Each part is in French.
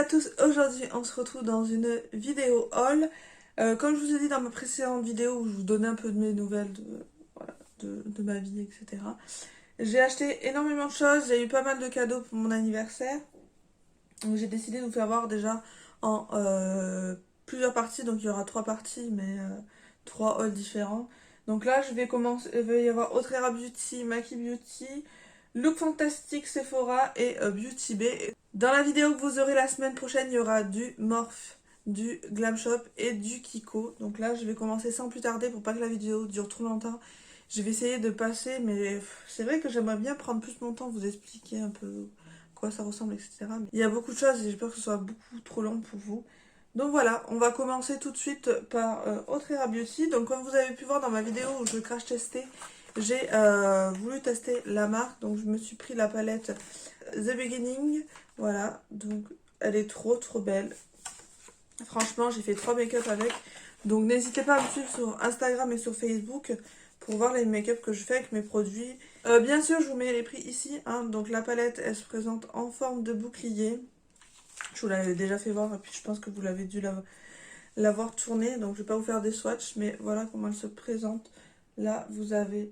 tous, aujourd'hui on se retrouve dans une vidéo haul. Comme je vous ai dit dans ma précédente vidéo où je vous donnais un peu de mes nouvelles voilà, de ma vie, etc. J'ai acheté énormément de choses, j'ai eu pas mal de cadeaux pour mon anniversaire. Donc j'ai décidé de vous faire voir déjà en plusieurs parties, donc il y aura trois parties mais trois hauls différents. Donc là je vais commencer, il va y avoir Autrera Beauty, Maki Beauty, Look Fantastic Sephora et Beauty Bay. Dans la vidéo que vous aurez la semaine prochaine, il y aura du Morphe, du Glam Shop et du Kiko. Donc là, je vais commencer sans plus tarder pour pas que la vidéo dure trop longtemps. Je vais essayer de passer, mais c'est vrai que j'aimerais bien prendre plus mon temps, vous expliquer un peu quoi ça ressemble, etc. Mais il y a beaucoup de choses et j'ai peur que ce soit beaucoup trop long pour vous. Donc voilà, on va commencer tout de suite par Autrera Beauty. Donc comme vous avez pu voir dans ma vidéo où je crash testais, j'ai voulu tester la marque. Donc je me suis pris la palette The Beginning. Voilà, donc elle est trop belle. Franchement, j'ai fait 3 make-up avec. Donc n'hésitez pas à me suivre sur Instagram et sur Facebook pour voir les make-up que je fais avec mes produits. Bien sûr, je vous mets les prix ici, hein. Donc la palette, elle se présente en forme de bouclier. Je vous l'avais déjà fait voir et puis je pense que vous l'avez dû l'avoir tournée. Donc je vais pas vous faire des swatchs, mais voilà comment elle se présente. Là, vous avez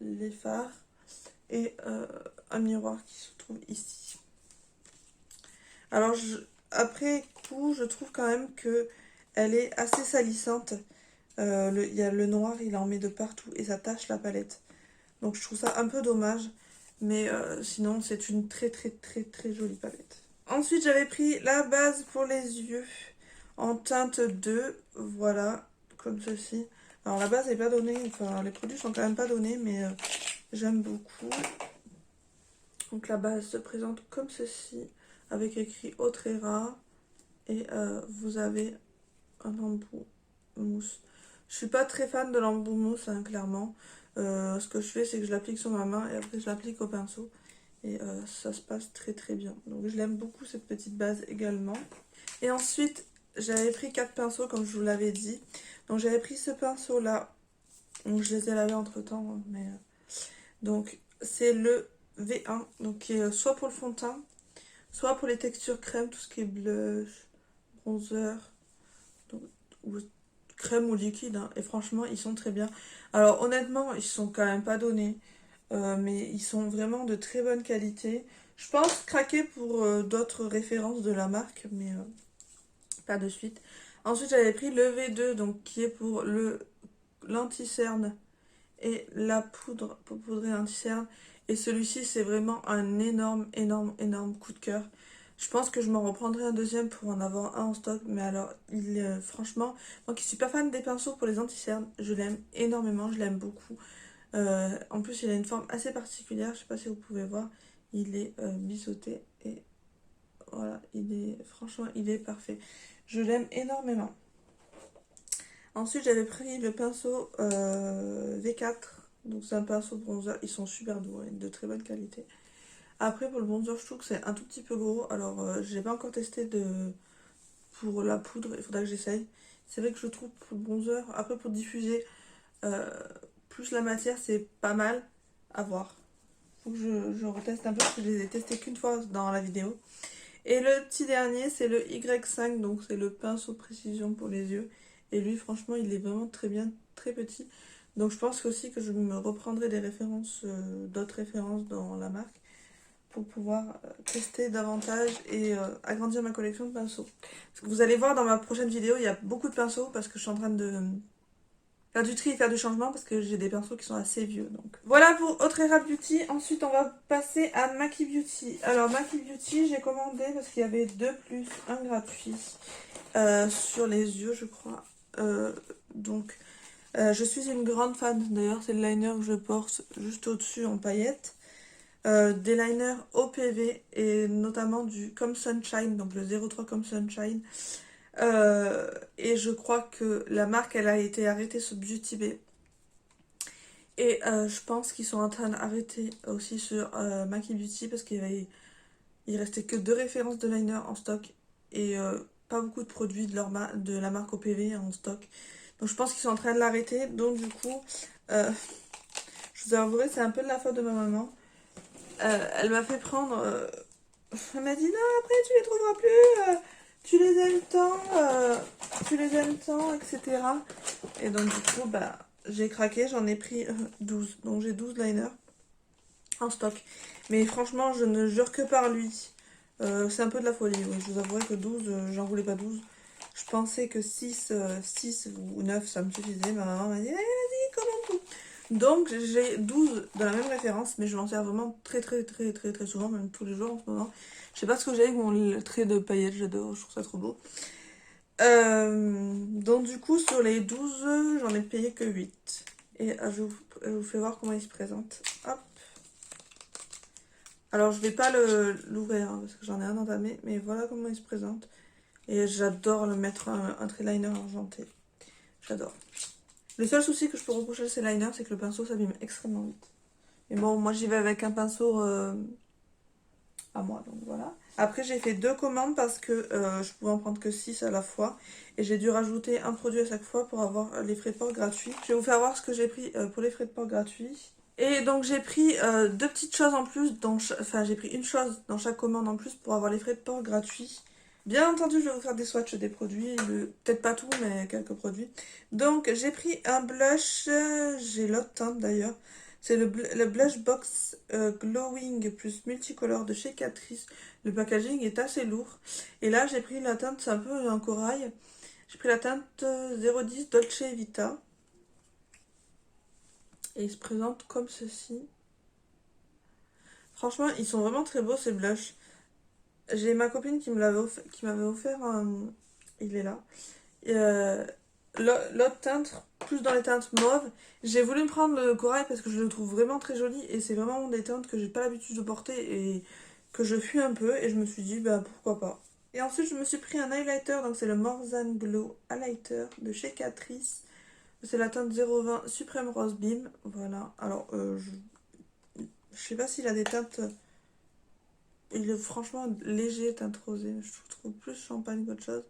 les fards et un miroir qui se trouve ici. Alors, après coup, je trouve quand même que elle est assez salissante. Il y a le noir, il en met de partout et ça tache la palette. Donc, je trouve ça un peu dommage. Mais sinon, c'est une très jolie palette. Ensuite, j'avais pris la base pour les yeux en teinte 2. Voilà, comme ceci. Alors, la base n'est pas donnée. Enfin, les produits sont quand même pas donnés, mais j'aime beaucoup. Donc, la base se présente comme ceci, avec écrit Autrera. Et vous avez un embout mousse. Je suis pas très fan de l'embout mousse, hein, clairement. Ce que je fais, c'est que je l'applique sur ma main et après je l'applique au pinceau. Et ça se passe très bien. Donc je l'aime beaucoup, cette petite base également. Et ensuite, j'avais pris 4 pinceaux, comme je vous l'avais dit. Donc j'avais pris ce pinceau-là. Donc je les ai lavés entre-temps, hein, mais... donc c'est le V1, donc qui est soit pour le fond de teint, soit pour les textures crème, tout ce qui est blush, bronzer, donc, ou crème ou liquide, hein. Et franchement ils sont très bien. Alors honnêtement ils sont quand même pas donnés, mais ils sont vraiment de très bonne qualité. Je pense craquer pour d'autres références de la marque, mais pas de suite. Ensuite j'avais pris le V2, donc qui est pour le l'anti-cerne et la poudre pour poudrer l'anti-cerne. Et celui-ci c'est vraiment un énorme coup de cœur. Je pense que je m'en reprendrai un deuxième pour en avoir un en stock. Mais alors, franchement, moi qui suis pas fan des pinceaux pour les anti-cernes, je l'aime énormément, je l'aime beaucoup. En plus, il a une forme assez particulière, je sais pas si vous pouvez voir. Il est biseauté et voilà, franchement, il est parfait. Je l'aime énormément. Ensuite, j'avais pris le pinceau V4. Donc, c'est un pinceau bronzer. Ils sont super doux, hein, de très bonne qualité. Après, pour le bronzer, je trouve que c'est un tout petit peu gros. Alors, j'ai pas encore testé pour la poudre. Il faudra que j'essaye. C'est vrai que je trouve pour le bronzer, après pour diffuser euh, plus la matière, c'est pas mal à voir. Faut que je reteste un peu parce que je les ai testés qu'une fois dans la vidéo. Et le petit dernier, c'est le Y5. Donc, c'est le pinceau précision pour les yeux. Et lui, franchement, il est vraiment très bien, très petit. Donc, je pense aussi que je me reprendrai des références, d'autres références dans la marque, pour pouvoir tester davantage et agrandir ma collection de pinceaux. Vous allez voir dans ma prochaine vidéo, il y a beaucoup de pinceaux parce que je suis en train de faire du tri et faire du changement parce que j'ai des pinceaux qui sont assez vieux. Donc voilà pour Autrera Beauty. Ensuite, on va passer à Maki Beauty. Alors, Maki Beauty, j'ai commandé parce qu'il y avait 2 plus 1 gratuit sur les yeux, je crois. Donc, je suis une grande fan. D'ailleurs, c'est le liner que je porte juste au-dessus en paillettes. Des liners OPV et notamment du Comme Sunshine, donc le 03 Comme Sunshine. Et je crois que la marque, elle a été arrêtée sur Beauty Bay. Et je pense qu'ils sont en train d'arrêter aussi sur Maki Beauty parce il restait que 2 références de liner en stock et pas beaucoup de produits de la marque OPV en stock. Donc je pense qu'ils sont en train de l'arrêter. Donc du coup, je vous avouerai, c'est un peu de la faute de ma maman. Elle m'a fait prendre Elle m'a dit non, après tu les trouveras plus, tu les aimes tant, etc. Et donc du coup, bah, j'ai craqué, j'en ai pris 12. Donc j'ai 12 liners en stock. Mais franchement, je ne jure que par lui. C'est un peu de la folie, oui. Je vous avouerai que 12, j'en voulais pas 12. Je pensais que 6 ou 9 ça me suffisait. Ma maman m'a dit, allez, vas-y, commande tout. Donc j'ai 12 de la même référence, mais je m'en sers vraiment très souvent, même tous les jours en ce moment. Je sais pas ce que j'ai avec mon trait de paillettes, j'adore, je trouve ça trop beau. Donc du coup, sur les 12 j'en ai payé que 8. Et je vous fais voir comment il se présente. Hop. Alors je vais pas l'ouvrir hein, parce que j'en ai un entamé, mais voilà comment il se présente. Et j'adore le mettre un trait liner argenté. J'adore. Le seul souci que je peux reprocher à ces liners, c'est que le pinceau s'abîme extrêmement vite. Mais bon, moi j'y vais avec un pinceau à moi, donc voilà. Après j'ai fait 2 commandes parce que je pouvais en prendre que 6 à la fois. Et j'ai dû rajouter un produit à chaque fois pour avoir les frais de port gratuits. Je vais vous faire voir ce que j'ai pris pour les frais de port gratuits. Et donc j'ai pris 2 petites choses en plus, enfin j'ai pris une chose dans chaque commande en plus pour avoir les frais de port gratuits. Bien entendu, je vais vous faire des swatchs des produits, peut-être pas tout, mais quelques produits. Donc j'ai pris un blush, j'ai l'autre teinte d'ailleurs. C'est le Blush Box Glowing plus Multicolore de chez Catrice. Le packaging est assez lourd. Et là j'ai pris la teinte, c'est un peu un corail. J'ai pris la teinte 010 Dolce Vita. Et il se présente comme ceci. Franchement, ils sont vraiment très beaux ces blushs. J'ai ma copine qui m'avait offert un... Il est là. Euh, L'autre teinte, plus dans les teintes mauves. J'ai voulu me prendre le corail parce que je le trouve vraiment très joli. Et c'est vraiment des teintes que j'ai pas l'habitude de porter et que je fuis un peu. Et je me suis dit, bah pourquoi pas. Et ensuite, je me suis pris un highlighter. Donc c'est le More Than Glow Highlighter de chez Catrice. C'est la teinte 020 Supreme Rose Beam. Voilà. Alors, je sais pas s'il a des teintes... Il est franchement léger, teinte rosée. Je trouve plus champagne qu'autre chose.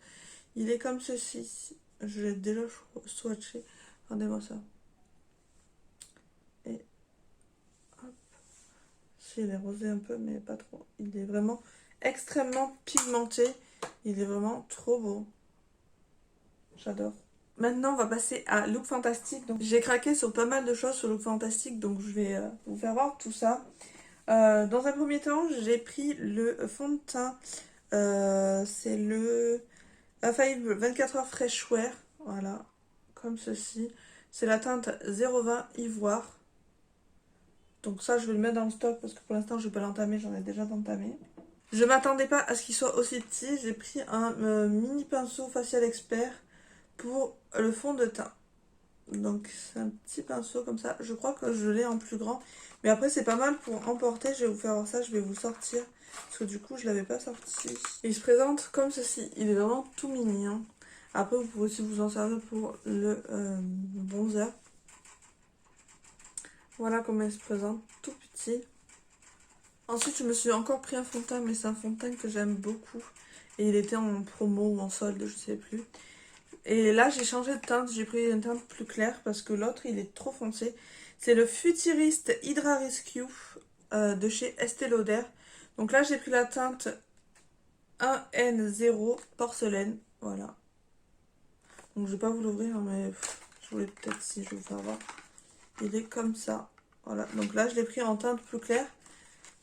Il est comme ceci. Je l'ai déjà swatché. Regardez-moi ça. Et hop. Si, il est rosé un peu, mais pas trop. Il est vraiment extrêmement pigmenté. Il est vraiment trop beau. J'adore. Maintenant, on va passer à Look Fantastique. Donc, j'ai craqué sur pas mal de choses sur Look Fantastique. Donc, je vais vous faire voir tout ça. Dans un premier temps, j'ai pris le fond de teint. C'est le A5 24 heures Fresh Wear. Voilà, comme ceci. C'est la teinte 020 Ivoire. Donc ça, je vais le mettre dans le stock parce que pour l'instant, je vais pas l'entamer. J'en ai déjà entamé. Je m'attendais pas à ce qu'il soit aussi petit. J'ai pris un mini pinceau facial expert pour le fond de teint. Donc c'est un petit pinceau comme ça. Je crois que je l'ai en plus grand. Mais après c'est pas mal pour emporter. Je vais vous faire voir ça. Je vais vous sortir. Parce que du coup je l'avais pas sorti. Il se présente comme ceci. Il est vraiment tout mini. Hein. Après vous pouvez aussi vous en servir pour le bronzer. Voilà comment il se présente. Tout petit. Ensuite je me suis encore pris un fond de teint. Mais c'est un fond de teint que j'aime beaucoup. Et il était en promo ou en solde. Je sais plus. Et là, j'ai changé de teinte. J'ai pris une teinte plus claire parce que l'autre, il est trop foncé. C'est le Futurist Hydra Rescue de chez Estée Lauder. Donc là, j'ai pris la teinte 1N0 porcelaine. Voilà. Donc je vais pas vous l'ouvrir, mais je voulais peut-être si je vais vous faire voir. Il est comme ça. Voilà. Donc là, je l'ai pris en teinte plus claire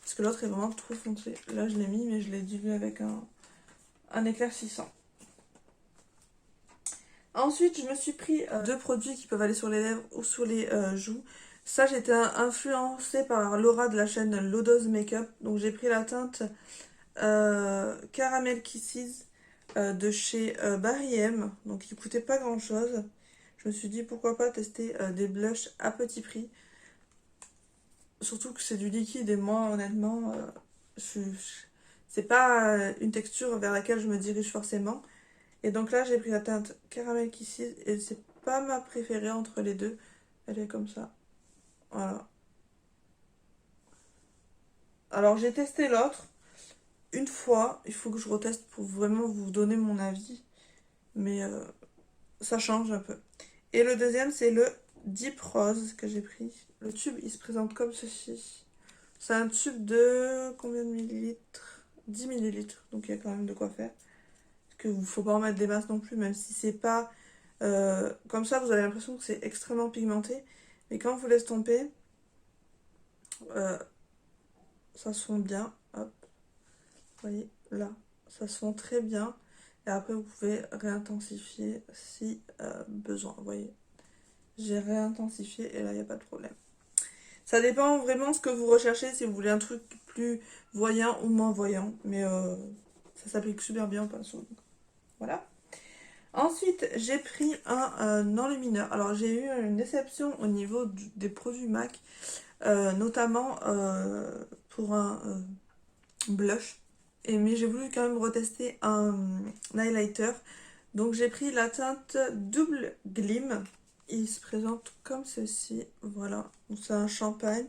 parce que l'autre est vraiment trop foncé. Là, je l'ai mis, mais je l'ai dilué avec un éclaircissant. Ensuite, je me suis pris 2 produits qui peuvent aller sur les lèvres ou sur les joues. Ça, j'étais influencée par Laura de la chaîne Lodos Makeup. Donc, j'ai pris la teinte Caramel Kisses de chez Barry M. Donc, il coûtait pas grand chose. Je me suis dit pourquoi pas tester des blushs à petit prix. Surtout que c'est du liquide et moi, honnêtement, c'est pas une texture vers laquelle je me dirige forcément. Et donc là, j'ai pris la teinte Caramel Kisses et c'est pas ma préférée entre les deux. Elle est comme ça. Voilà. Alors j'ai testé l'autre une fois. Il faut que je reteste pour vraiment vous donner mon avis. Mais ça change un peu. Et le deuxième, c'est le Deep Rose que j'ai pris. Le tube, il se présente comme ceci. C'est un tube de combien de millilitres? 10 millilitres, donc il y a quand même de quoi faire. Parce que vous faut pas en mettre des masses non plus, même si c'est pas comme ça, vous avez l'impression que c'est extrêmement pigmenté. Mais quand vous laissez tomber, euh, ça se fond bien. Hop, vous voyez, là, ça se fond très bien. Et après, vous pouvez réintensifier si besoin. Vous voyez, j'ai réintensifié et là, il n'y a pas de problème. Ça dépend vraiment ce que vous recherchez, si vous voulez un truc plus voyant ou moins voyant. Mais ça s'applique super bien au pinceau. Donc, voilà. Ensuite, j'ai pris un enlumineur. Alors, j'ai eu une déception au niveau des produits MAC, notamment pour un blush. Mais j'ai voulu quand même retester un highlighter. Donc, j'ai pris la teinte Double Gleam. Il se présente comme ceci. Voilà. C'est un champagne.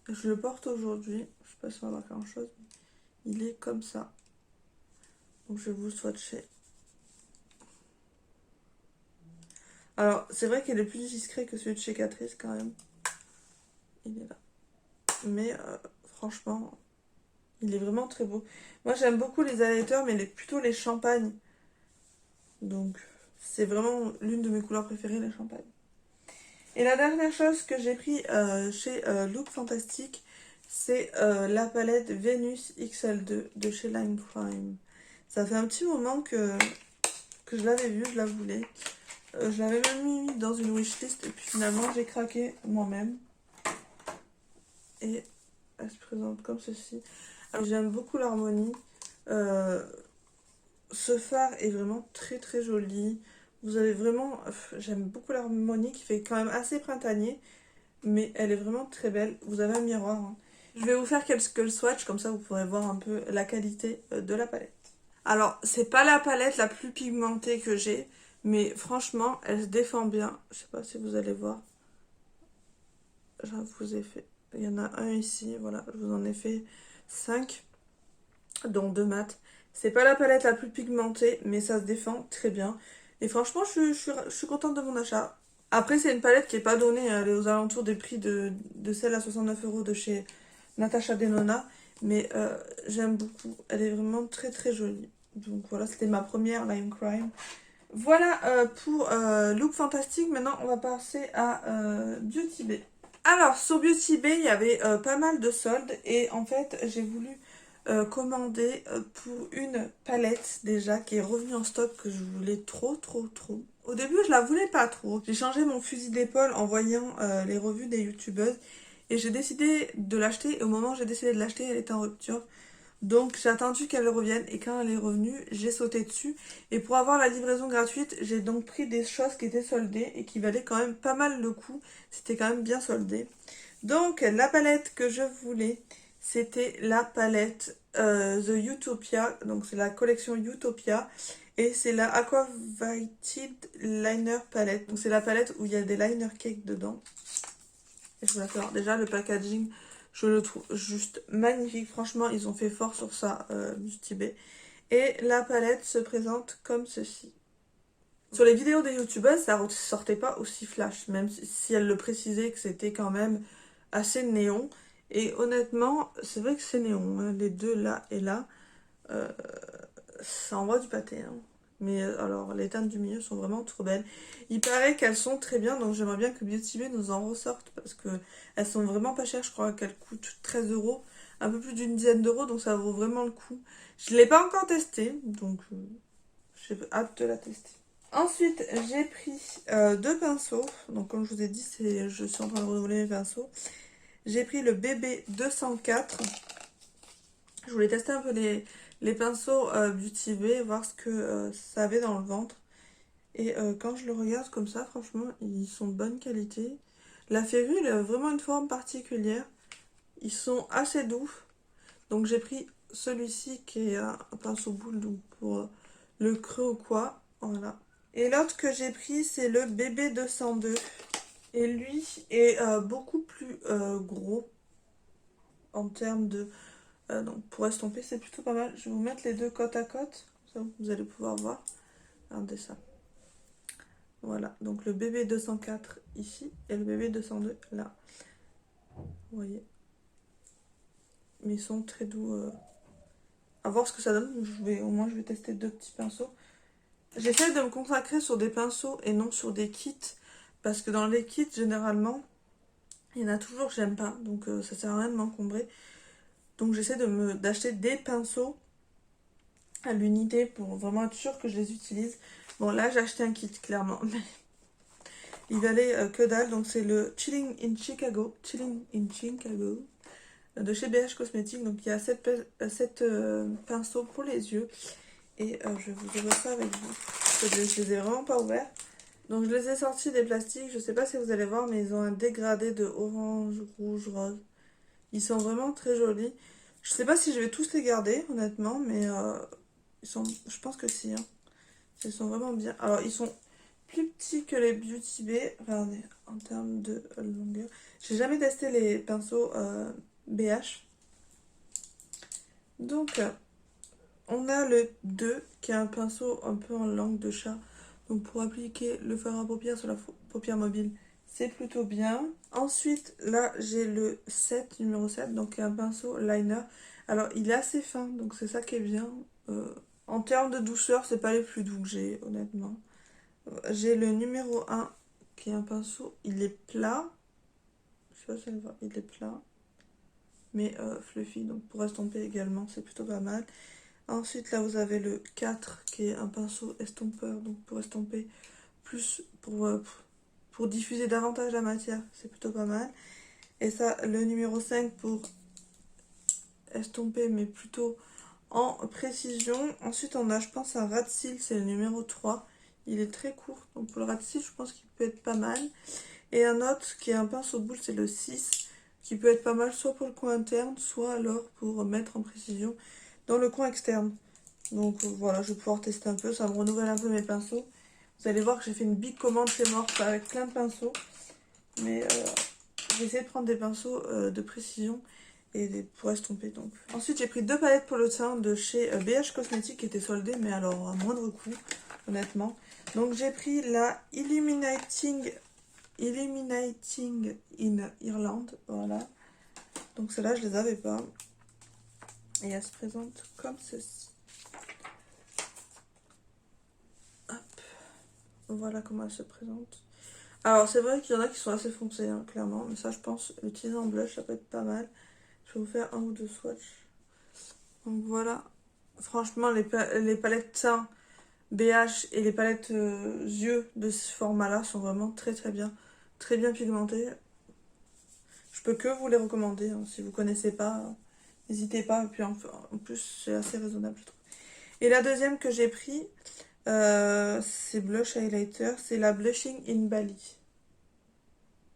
Je le porte aujourd'hui. Je sais pas si on va voir grand chose. Il est comme ça. Donc, je vais vous le swatcher. Alors, c'est vrai qu'il est plus discret que celui de chez Catrice quand même. Il est là. Mais franchement, il est vraiment très beau. Moi, j'aime beaucoup les highlighters, mais plutôt les champagnes. Donc, c'est vraiment l'une de mes couleurs préférées, les champagnes. Et la dernière chose que j'ai pris chez Look Fantastic, c'est la palette Venus XL2 de chez Lime Crime. Ça fait un petit moment que je l'avais vue, je la voulais. Je l'avais même mis dans une wishlist et puis finalement j'ai craqué moi-même. Et elle se présente comme ceci. J'aime beaucoup l'harmonie. Ce phare est vraiment très très joli. Vous avez vraiment... J'aime beaucoup l'harmonie qui fait quand même assez printanier. Mais elle est vraiment très belle. Vous avez un miroir. Hein. Je vais vous faire quelques swatchs. Comme ça vous pourrez voir un peu la qualité de la palette. Alors c'est pas la palette la plus pigmentée que j'ai. Mais franchement elle se défend bien. Je sais pas si vous allez voir. Je vous ai fait... Il y en a un ici. Voilà, je vous en ai fait 5. Donc 2 mat. C'est pas la palette la plus pigmentée, mais ça se défend très bien. Et franchement, je suis contente de mon achat. Après, c'est une palette qui est pas donnée. Elle est aux alentours des prix de celle à 69 € de chez Natasha Denona. Mais j'aime beaucoup. Elle est vraiment très très jolie. Donc voilà, c'était ma première Lime Crime. Voilà pour Look Fantastic. Maintenant, on va passer à Beauty Bay. Alors, sur Beauty Bay, il y avait pas mal de soldes. Et en fait, j'ai voulu commander pour une palette déjà qui est revenue en stock que je voulais trop. Au début je la voulais pas trop. J'ai changé mon fusil d'épaule en voyant les revues des youtubeuses et j'ai décidé de l'acheter et au moment où j'ai décidé de l'acheter elle était en rupture. Donc j'ai attendu qu'elle revienne et quand elle est revenue j'ai sauté dessus et pour avoir la livraison gratuite j'ai donc pris des choses qui étaient soldées et qui valaient quand même pas mal le coup. C'était quand même bien soldé. Donc la palette que je voulais c'était la palette The Utopia, donc c'est la collection Utopia et c'est la Aquavited Liner Palette. Donc c'est la palette où il y a des liner cake dedans. Et je vous la fais voir. Déjà le packaging, je le trouve juste magnifique. Franchement, ils ont fait fort sur ça, Beauty Bay. Et la palette se présente comme ceci. Sur les vidéos des youtubeuses, ça ne sortait pas aussi flash, même si elles le précisaient que c'était quand même assez néon. Et honnêtement, c'est vrai que c'est néon, hein. Les deux là et là, euh, ça envoie du pâté. Hein. Mais alors, les teintes du milieu sont vraiment trop belles. Il paraît qu'elles sont très bien, donc j'aimerais bien que Beauty Bay nous en ressorte parce que elles sont vraiment pas chères. Je crois qu'elles coûtent 13 €, un peu plus d'une dizaine d'euros, donc ça vaut vraiment le coup. Je ne l'ai pas encore testé, donc j'ai hâte de la tester. Ensuite, j'ai pris 2 pinceaux. Donc, comme je vous ai dit, je suis en train de renouveler mes pinceaux. J'ai pris le BB 204. Je voulais tester un peu les pinceaux Beauty Bay, voir ce que ça avait dans le ventre. Et quand je le regarde comme ça, franchement, ils sont de bonne qualité. La férule a vraiment une forme particulière. Ils sont assez doux. Donc, j'ai pris celui-ci qui est un pinceau boule, donc pour le creux ou quoi. Voilà. Et l'autre que j'ai pris, c'est le BB 202. Et lui est beaucoup plus gros en termes de... donc pour estomper, c'est plutôt pas mal. Je vais vous mettre les deux côte à côte. Ça, vous allez pouvoir voir. Regardez ça. Voilà, donc le BB 204 ici et le BB 202 là. Vous voyez. Mais ils sont très doux. à voir ce que ça donne. Au moins je vais tester deux petits pinceaux. J'essaie de me consacrer sur des pinceaux et non sur des kits. Parce que dans les kits, généralement, il y en a toujours que j'aime pas. Donc ça sert à rien de m'encombrer. Donc j'essaie d'acheter des pinceaux à l'unité pour vraiment être sûre que je les utilise. Bon là j'ai acheté un kit clairement. Il valait que dalle. Donc c'est le Chilling in Chicago. De chez BH Cosmetics. Donc il y a 7 pinceaux pour les yeux. Et je vais vous ouvrir ça avec vous. Parce que je les ai vraiment pas ouverts. Donc je les ai sortis des plastiques. Je sais pas si vous allez voir, mais ils ont un dégradé de orange, rouge, rose. Ils sont vraiment très jolis. Je sais pas si je vais tous les garder, honnêtement, mais je pense que si. Hein. Ils sont vraiment bien. Alors ils sont plus petits que les Beauty Bay. Regardez, en termes de longueur. J'ai jamais testé les pinceaux BH. Donc on a le 2 qui est un pinceau un peu en langue de chat. Donc pour appliquer le fard à paupières sur la paupière mobile, c'est plutôt bien. Ensuite, là, j'ai le 7, numéro 7, donc un pinceau liner. Alors, il est assez fin, donc c'est ça qui est bien. En termes de douceur, c'est pas les plus doux que j'ai, honnêtement. J'ai le numéro 1, qui est un pinceau, il est plat. Je sais pas si on voit, il est plat. Mais fluffy, donc pour estomper également, c'est plutôt pas mal. Ensuite, là, vous avez le 4, qui est un pinceau estompeur, donc pour estomper plus, pour diffuser davantage la matière, c'est plutôt pas mal. Et ça, le numéro 5 pour estomper, mais plutôt en précision. Ensuite, on a, je pense, un rat de cils, c'est le numéro 3. Il est très court, donc pour le rat de cils, je pense qu'il peut être pas mal. Et un autre qui est un pinceau boule, c'est le 6, qui peut être pas mal soit pour le coin interne, soit alors pour mettre en précision dans le coin externe. Donc voilà, je vais pouvoir tester un peu, ça me renouvelle un peu mes pinceaux. Vous allez voir que j'ai fait une big commande chez Morphe avec plein de pinceaux. Mais j'ai essayé de prendre des pinceaux de précision et pour estomper. Donc. Ensuite, j'ai pris 2 palettes pour le teint de chez BH Cosmetics qui étaient soldées, mais alors à moindre coût, honnêtement. Donc j'ai pris la Illuminating in Ireland. Voilà. Donc celle-là, je les avais pas. Et elle se présente comme ceci. Hop. Voilà comment elle se présente. Alors c'est vrai qu'il y en a qui sont assez foncés, hein, clairement. Mais ça, je pense, l'utiliser en blush, ça peut être pas mal. Je vais vous faire un ou deux swatchs. Donc voilà. Franchement, les palettes teint BH et les palettes yeux de ce format-là sont vraiment très très bien. Très bien pigmentées. Je peux que vous les recommander. Hein. Si vous connaissez pas, n'hésitez pas. Et puis en plus, c'est assez raisonnable, je trouve. Et la deuxième que j'ai pris, c'est Blush Highlighter. C'est la Blushing in Bali.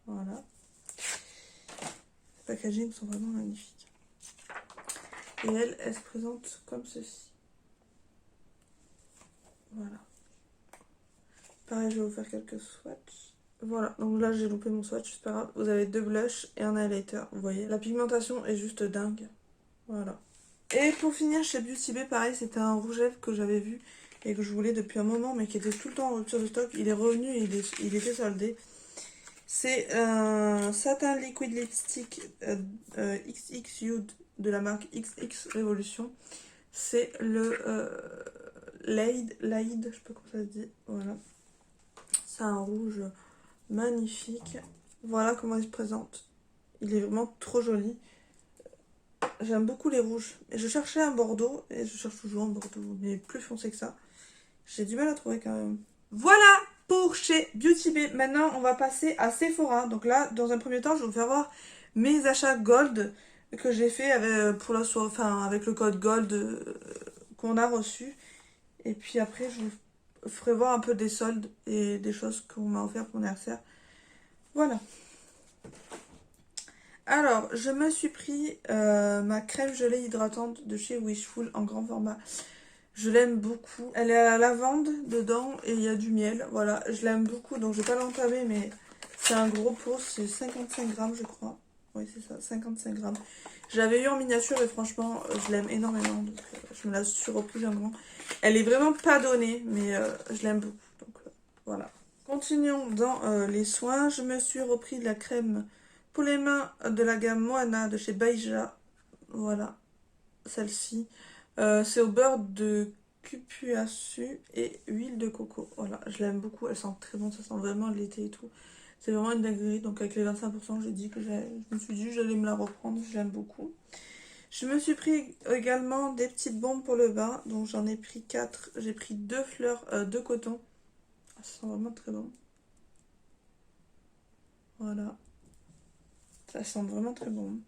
Voilà. Les packaging sont vraiment magnifiques. Et elle se présente comme ceci. Voilà. Pareil, je vais vous faire quelques swatchs. Voilà, donc là j'ai loupé mon swatch, c'est pas grave. Vous avez 2 blushs et un highlighter, vous voyez. La pigmentation est juste dingue. Voilà. Et pour finir, chez Beauty Bay, pareil, c'était un rouge à lèvres que j'avais vu et que je voulais depuis un moment, mais qui était tout le temps en rupture de stock. Il est revenu et il était soldé. C'est un satin liquid lipstick XX Nude de la marque XX Revolution. C'est le Laid, je sais pas comment ça se dit. Voilà. C'est un rouge magnifique. Voilà comment il se présente. Il est vraiment trop joli. J'aime beaucoup les rouges. Et je cherchais un bordeaux, et je cherche toujours un bordeaux, mais plus foncé que ça. J'ai du mal à trouver quand même. Voilà pour chez Beauty Bay. Maintenant, on va passer à Sephora. Donc là, dans un premier temps, je vais vous faire voir mes achats Gold que j'ai fait avec le code Gold qu'on a reçu. Et puis après, je vous ferai voir un peu des soldes et des choses qu'on m'a offert pour mon anniversaire. Voilà. Alors, je me suis pris ma crème gelée hydratante de chez Wishful en grand format. Je l'aime beaucoup. Elle est à la lavande dedans et il y a du miel. Voilà, je l'aime beaucoup, donc je vais pas l'entamer, mais c'est un gros pot, c'est 55 grammes je crois. Oui, c'est ça, 55 grammes. Je l'avais eu en miniature et franchement, je l'aime énormément, donc je me la suis reprise un moment. Elle est vraiment pas donnée, mais je l'aime beaucoup, donc voilà. Continuons dans les soins. Je me suis repris de la crème pour les mains de la gamme Moana de chez Baija. Voilà, celle-ci. C'est au beurre de cupuaçu et huile de coco. Voilà, je l'aime beaucoup, elle sent très bon, ça sent vraiment l'été et tout. C'est vraiment une dinguerie, donc avec les 25%, je me suis dit que j'allais me la reprendre, je l'aime beaucoup. Je me suis pris également des petites bombes pour le bain, donc j'en ai pris 4. J'ai pris 2 fleurs de coton. Ah, ça sent vraiment très bon. Voilà, ça sent vraiment très bon.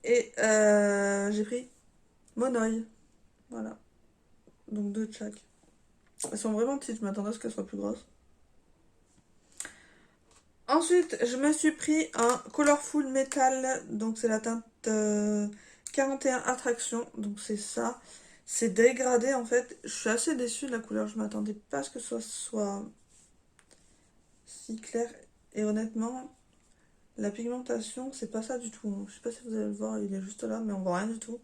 Et j'ai pris Monoï, voilà, donc 2 de chaque. Elles sont vraiment petites, je m'attendais à ce qu'elles soient plus grosses. Ensuite, je me suis pris un Colorful Metal, donc c'est la teinte 41 Attraction, donc c'est ça. C'est dégradé en fait, je suis assez déçue de la couleur, je m'attendais pas à ce que ce soit si clair. Et honnêtement, la pigmentation, c'est pas ça du tout. Je sais pas si vous allez le voir, il est juste là, mais on voit rien du tout.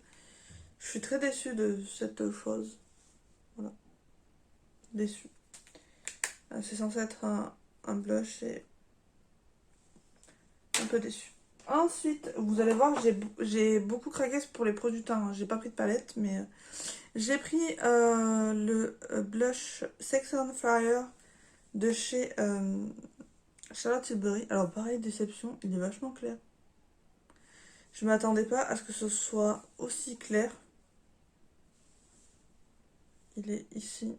Je suis très déçue de cette chose. Voilà, déçue. C'est censé être un blush et un peu déçue. Ensuite, vous allez voir, j'ai beaucoup craqué pour les produits teint. J'ai pas pris de palette, mais j'ai pris le blush Sex on Fire de chez Charlotte Tilbury. Alors pareil, déception, il est vachement clair. Je m'attendais pas à ce que ce soit aussi clair. Il est ici.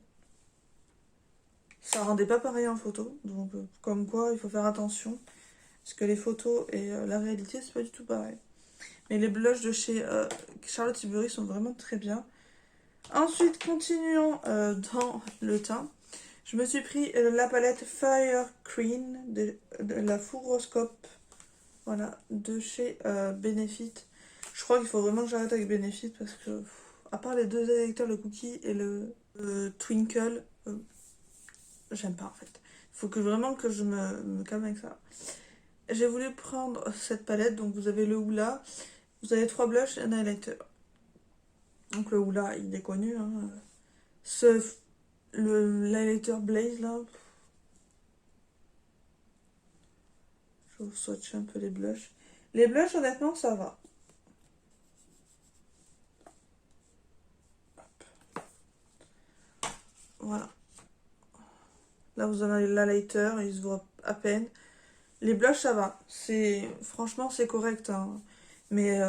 Ça rendait pas pareil en photo, donc comme quoi il faut faire attention. Parce que les photos et la réalité, c'est pas du tout pareil. Mais les blushs de chez Charlotte Tilbury sont vraiment très bien. Ensuite, continuons dans le teint. Je me suis pris la palette Fire Cream de la Furoscope. Voilà, de chez Benefit. Je crois qu'il faut vraiment que j'arrête avec Benefit parce que, à part les 2 électeurs, le Cookie et le Twinkle, j'aime pas en fait. Il faut que vraiment que je me calme avec ça. J'ai voulu prendre cette palette, donc vous avez le Hoola, vous avez 3 blushs et un highlighter. Donc le Hoola, il est connu. Hein. L'highlighter Blaze là, je vais vous swatcher un peu les blushs. Les blushs, honnêtement, ça va. Voilà. Là, vous en avez l'highlighter, il se voit à peine. Les blushs, ça va. Franchement, c'est correct. Hein. Mais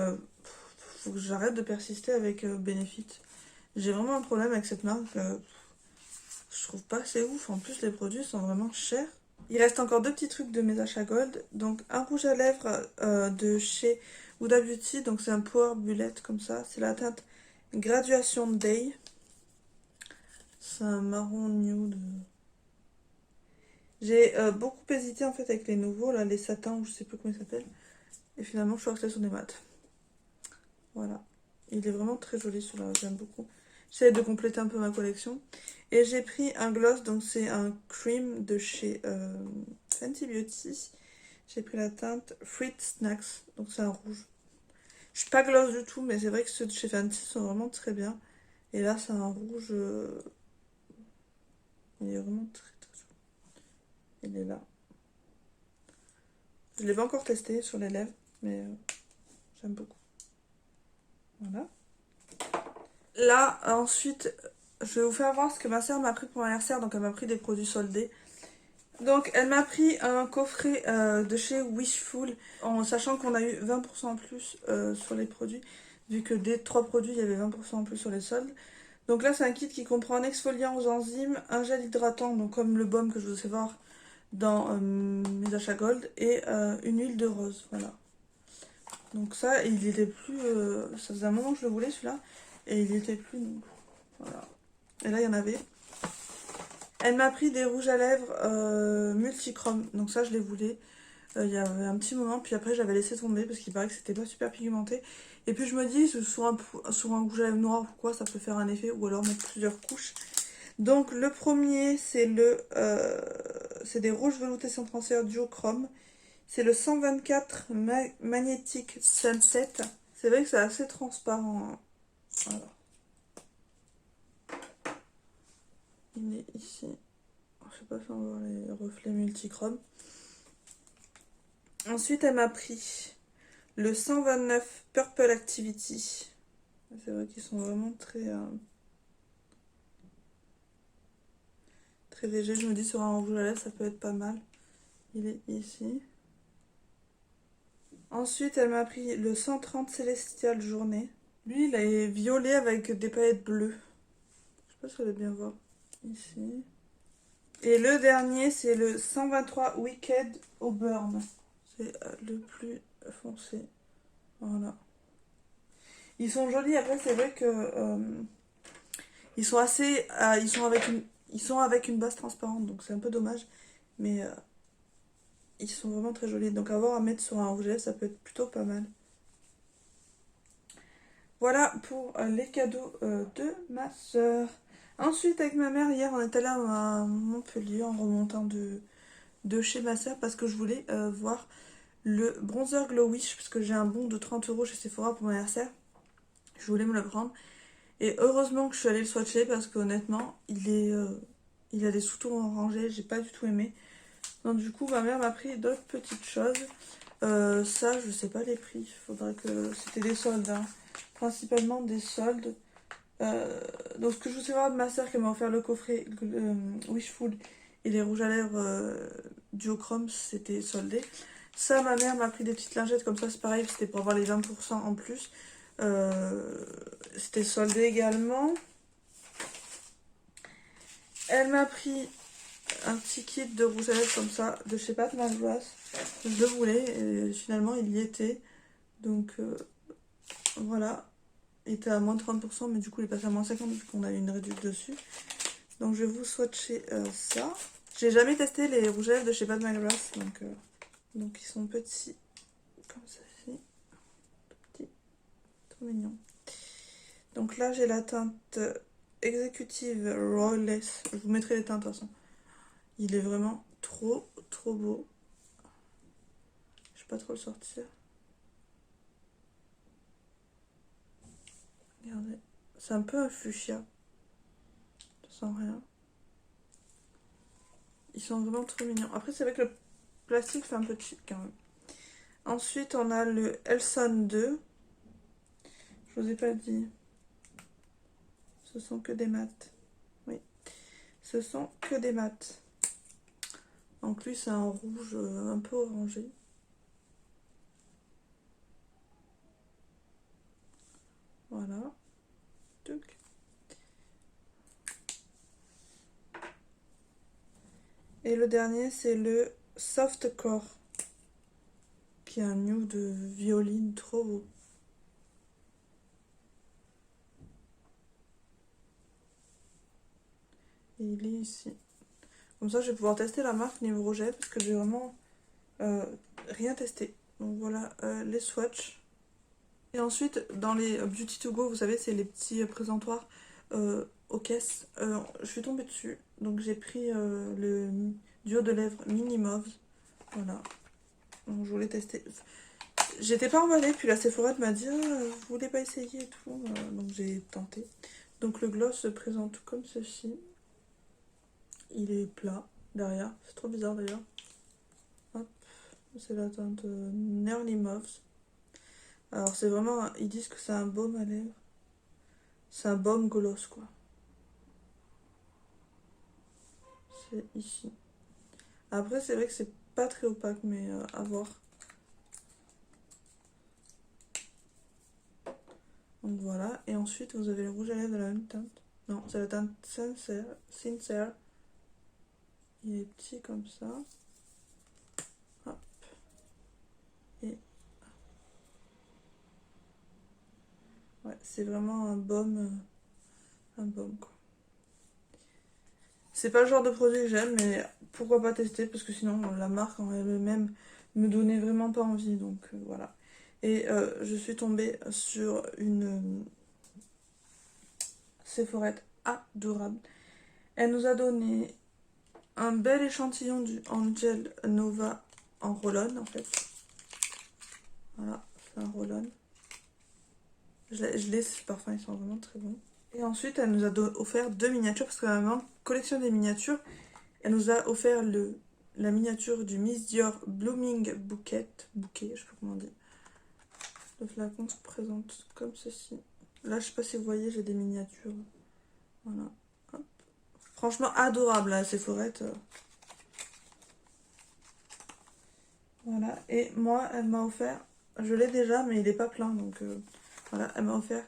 faut que j'arrête de persister avec Benefit. J'ai vraiment un problème avec cette marque. Je trouve pas que c'est ouf. En plus, les produits sont vraiment chers. Il reste encore 2 petits trucs de mes achats gold. Donc, un rouge à lèvres de chez Huda Beauty. Donc, c'est un Power Bullet comme ça. C'est la teinte Graduation Day. C'est un marron nude. J'ai beaucoup hésité en fait avec les nouveaux, là, les satins, ou je sais plus comment ils s'appellent. Et finalement, je suis restée sur des mat. Voilà. Il est vraiment très joli celui-là, j'aime beaucoup. J'essaie de compléter un peu ma collection. Et j'ai pris un gloss, donc c'est un cream de chez Fenty Beauty. J'ai pris la teinte Fruit Snacks, donc c'est un rouge. Je suis pas gloss du tout, mais c'est vrai que ceux de chez Fenty sont vraiment très bien. Et là, c'est un rouge. Il est vraiment très très joli. Il est là. Je l'ai pas encore testé sur les lèvres, mais j'aime beaucoup. Voilà. Là, ensuite, je vais vous faire voir ce que ma soeur m'a pris pour mon anniversaire. Donc, elle m'a pris des produits soldés. Donc, elle m'a pris un coffret de chez Wishful, en sachant qu'on a eu 20% en plus sur les produits, vu que des 3 produits, il y avait 20% en plus sur les soldes. Donc là, c'est un kit qui comprend un exfoliant aux enzymes, un gel hydratant, donc comme le baume que je vous ai voir dans mes achats gold, et une huile de rose, voilà. Donc ça, il était plus... ça faisait un moment que je le voulais celui-là, et il était plus... Donc, voilà. Et là, il y en avait. Elle m'a pris des rouges à lèvres multichrome, donc ça, je les voulais. Il y avait un petit moment, puis après, j'avais laissé tomber, parce qu'il paraît que c'était pas super pigmenté. Et puis je me dis, sur un rouge à lèvres noir ou quoi, ça peut faire un effet, ou alors mettre plusieurs couches. Donc le premier, c'est des rouges veloutés sans transfert duochrome. C'est le 124 Magnetic Sunset. C'est vrai que c'est assez transparent. Voilà. Il est ici. Je sais pas si on voit les reflets multichrome. Ensuite, elle m'a pris le 129 Purple Activity. C'est vrai qu'ils sont vraiment très légers. Je me dis sur un rouge à lèvres ça peut être pas mal. Il est ici. Ensuite elle m'a pris le 130 Célestial Journée. Lui il est violet avec des paillettes bleues. Je sais pas si vous allez bien voir. Ici. Et le dernier c'est le 123 Wicked Auburn. C'est le plus foncé. Voilà. Ils sont jolis. Après c'est vrai que ils sont assez, ils sont avec une base transparente, donc c'est un peu dommage, mais ils sont vraiment très jolis. Donc avoir à mettre sur un rouge à lèvres, ça peut être plutôt pas mal. Voilà pour les cadeaux de ma soeur. Ensuite, avec ma mère, hier, on est allé à Montpellier en remontant de chez ma soeur parce que je voulais voir le bronzer Glow Wish parce que j'ai un bon de 30 € chez Sephora pour mon anniversaire. Je voulais me le prendre. Et heureusement que je suis allée le swatcher parce qu'honnêtement, il a des sous-tons orangés, j'ai pas du tout aimé. Donc du coup, ma mère m'a pris d'autres petites choses. Ça, je sais pas les prix. Faudrait que... C'était des soldes, hein. Principalement des soldes. Donc ce que je vous sais voir de ma soeur qui m'a offert le coffret Wishful et les rouges à lèvres duochrome, c'était soldé. Ça, ma mère m'a pris des petites lingettes comme ça, c'est pareil, c'était pour avoir les 20% en plus. C'était soldé également. Elle m'a pris un petit kit de rouge à lèvres comme ça de chez Pat McGrath. Je le voulais et finalement il y était. Donc voilà. Il était à moins 30% mais du coup il est passé à moins 50% vu qu'on a eu une réduction dessus. Donc je vais vous swatcher ça. J'ai jamais testé les rouges à lèvres de chez Pat McGrath. Donc ils sont petits comme ça ici. Petit, trop mignon. Donc là j'ai la teinte Executive Rawless. Je vous mettrai les teintes de toute façon. Il est vraiment trop beau. Je vais pas trop le sortir. Regardez. C'est un peu un fuchsia. Je sens rien. Ils sont vraiment trop mignons. Après c'est vrai que le plastique fait un peu cheap quand même. Ensuite on a le Elson 2. Je vous ai pas dit. Ce sont que des mats. Oui. Ce sont que des mats. Donc lui c'est un rouge un peu orangé. Voilà. Tuc. Et le dernier c'est le Softcore. Qui est un nude de violine trop beau. Et il est ici. Comme ça je vais pouvoir tester la marque niveau rouget parce que j'ai vraiment rien testé. Donc voilà les swatchs. Et ensuite, dans les Beauty to Go, vous savez, c'est les petits présentoirs aux caisses. Je suis tombée dessus. Donc j'ai pris le duo de lèvres Mini Mauve. Voilà. Donc je voulais tester. J'étais pas emballée, puis la Sephora m'a dit vous voulez pas essayer et tout. Donc j'ai tenté. Donc le gloss se présente comme ceci. Il est plat derrière. C'est trop bizarre d'ailleurs. Hop. C'est la teinte Nearly Mauve. Alors c'est vraiment, ils disent que c'est un baume à lèvres. C'est un baume gloss quoi. C'est ici. Après c'est vrai que c'est pas très opaque mais à voir. Donc voilà. Et ensuite vous avez le rouge à lèvres de la même teinte. Non, c'est la teinte Sincere. Il est petit comme ça. Hop. Et ouais, c'est vraiment un baume. Un baume quoi. C'est pas le genre de produit que j'aime, mais pourquoi pas tester, parce que sinon la marque en elle-même me donnait vraiment pas envie, donc voilà. Et je suis tombée sur une Sephorette adorable. Elle nous a donné un bel échantillon du Angel Nova en roll-on en fait. Voilà, c'est un roll-on. Je l'ai, ces parfums, ils sont vraiment très bons. Et ensuite, elle nous a offert deux miniatures, parce que ma maman collectionne des miniatures. Elle nous a offert la miniature du Miss Dior Blooming Bouquet, je sais pas comment on dit. Le flacon se présente comme ceci. Là, je sais pas si vous voyez, j'ai des miniatures. Voilà. Hop. Franchement, adorable, la Sephorette. Voilà. Et moi, elle m'a offert... Je l'ai déjà, mais il est pas plein, donc... voilà, elle m'a offert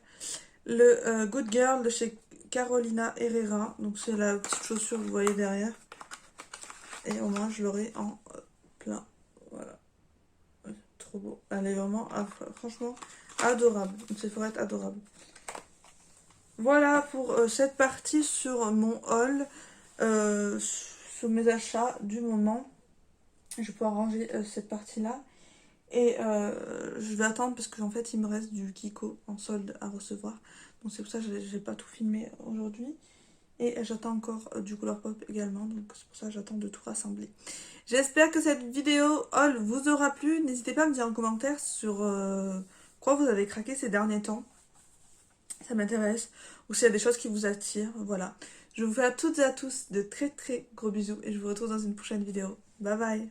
le Good Girl de chez Carolina Herrera. Donc c'est la petite chaussure que vous voyez derrière. Et au moins, je l'aurai en plein. Voilà. Trop beau. Elle est vraiment, franchement, adorable. Une Sephorette adorable. Voilà pour cette partie sur mon haul, sur mes achats du moment. Je vais pouvoir ranger cette partie-là. Et je vais attendre parce qu'en fait il me reste du Kiko en solde à recevoir. Donc c'est pour ça que j'ai pas tout filmé aujourd'hui. Et j'attends encore du Colourpop également. Donc c'est pour ça que j'attends de tout rassembler. J'espère que cette vidéo haul vous aura plu. N'hésitez pas à me dire en commentaire sur quoi vous avez craqué ces derniers temps. Ça m'intéresse. Ou s'il y a des choses qui vous attirent. Voilà. Je vous fais à toutes et à tous de très très gros bisous. Et je vous retrouve dans une prochaine vidéo. Bye bye.